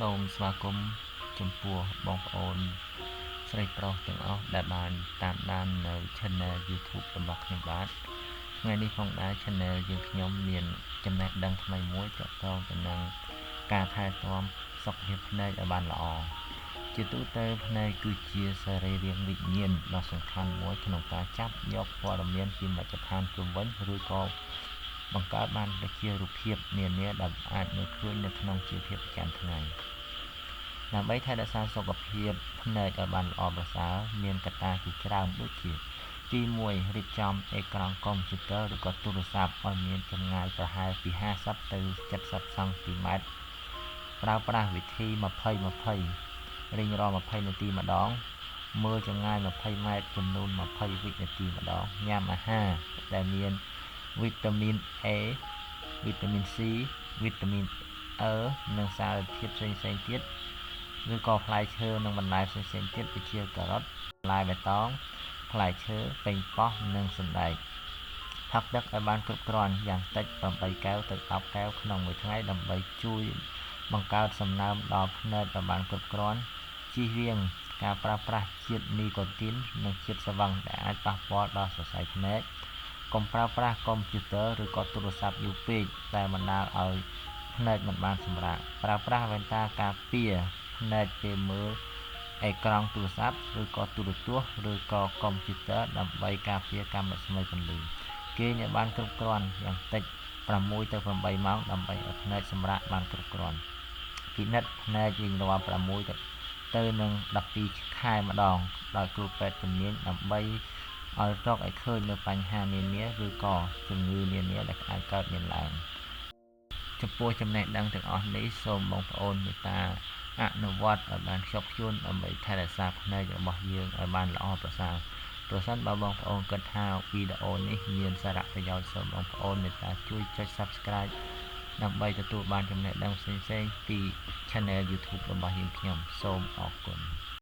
សូមស្វាគមន៍ចំពោះបងប្អូនស្រីប្រុសទាំងអស់ដែលបានតាមដាននៅ Channel YouTube របស់ខ្ញុំបាទថ្ងៃនេះផងដែរ Channel យើងខ្ញុំមានចំណេះដឹងថ្មីមួយទាក់ទងទៅនឹងការថែទាំសុខភាពភ្នែកឲ្យបានល្អជាទូទៅភ្នែកគឺជាសរីរាង្គវិញ្ញាណដ៏សំខាន់មួយក្នុងការចាប់យកព័ត៌មានពីមជ្ឈដ្ឋានជុំវិញឬក៏បង្កើតបានជារូបភាពនានាដែលអាចមើលឃើញនៅក្នុងជីវភាពប្រចាំថ្ងៃដើម្បីថែរក្សាសុខភាពភ្នែកឲ្យបានល្អប្រសើរមានកត្តាជាច្រើនដូចជាទី1រៀបចំអេក្រង់កុំព្យូទ័រឬក៏ទូរស័ព្ទឲ្យមានចម្ងាយប្រហែលពី50ទៅ70សង់ទីម៉ែត្រប្រើប្រាស់វិធី20រៀងរាល់20នាទីម្ដងមើលចម្ងាយ20ម៉ែត្រចំនួន20វិនាទីម្ដងញ៉ាំអាហារដែលមានវីតាមីន A វីតាមីន C វីតាមីន E និងសារធាតុផ្សេងៗទៀតឬក៏ផ្លែឈើនិងបន្លែផ្សេងៗទៀតដូចជាការ៉ុតបន្លែបៃតងផ្លែឈើប៉េងប៉ោះនិងសណ្តែកផឹកទឹកឲ្យបានគ្រប់គ្រាន់យ៉ាងតិច8កែវទៅ10កែវក្នុងមួយថ្ងៃដើម្បីជួយបង្កើតសំណើមដល់ភ្នែកឲ្យបានគ្រប់គ្រាន់ជៀសវាងការប្រើប្រាស់ជាតិនីកូទីននិងជាតិស្វឹងដែលអាចប៉ះពាល់ដល់សរសៃភ្នែកកុំប្រើប្រាស់កុំព្យូទ័រឬក៏ទូរស័ព្ទយូរពេកដែលបណ្ដាលឲ្យភ្នែកមិនបានសម្រាកប្រើប្រាស់វ៉ែនតាការពារភ្នែកពេលមើលអេក្រង់ទូរស័ព្ទឬក៏ទូរទស្សន៍ឬក៏កុំព្យូទ័រដើម្បីការពារកាំរស្មីពន្លឺគេងឲ្យបានគ្រប់គ្រាន់យ៉ាងតិច6ទៅ8ម៉ោងដើម្បីឲ្យភ្នែកសម្រាកបានគ្រប់គ្រាន់ពិនិត្យភ្នែករៀងរាល់6ទៅនឹង12ខែម្ដងដោយគ្រូពេទ្យជំនាញដើម្បីឲ្យរកឲ្យឃើញនៅបញ្ហានានាឬក៏ជំងឺនានាដែលអាចកើតមានឡើងចំពោះចំណេះដឹងទាំងអស់នេះសូមបងប្អូនមេត្តាអនុវត្តឲ្យបានខ្ជាប់ខ្ជួនដើម្បីថែរក្សាភ្នែករបស់យើងឲ្យបានល្អប្រសើរប្រសិនបើបងប្អូនគិតថាវីដេអូនេះមានសារៈប្រយោជន៍សូមបងប្អូនមេត្តាជួយចុច Subscribe ដើម្បីទទួលបានចំណេះដឹងផ្សេងៗពី Channel YouTube របស់យើងខ្ញុំសូមអរគុណ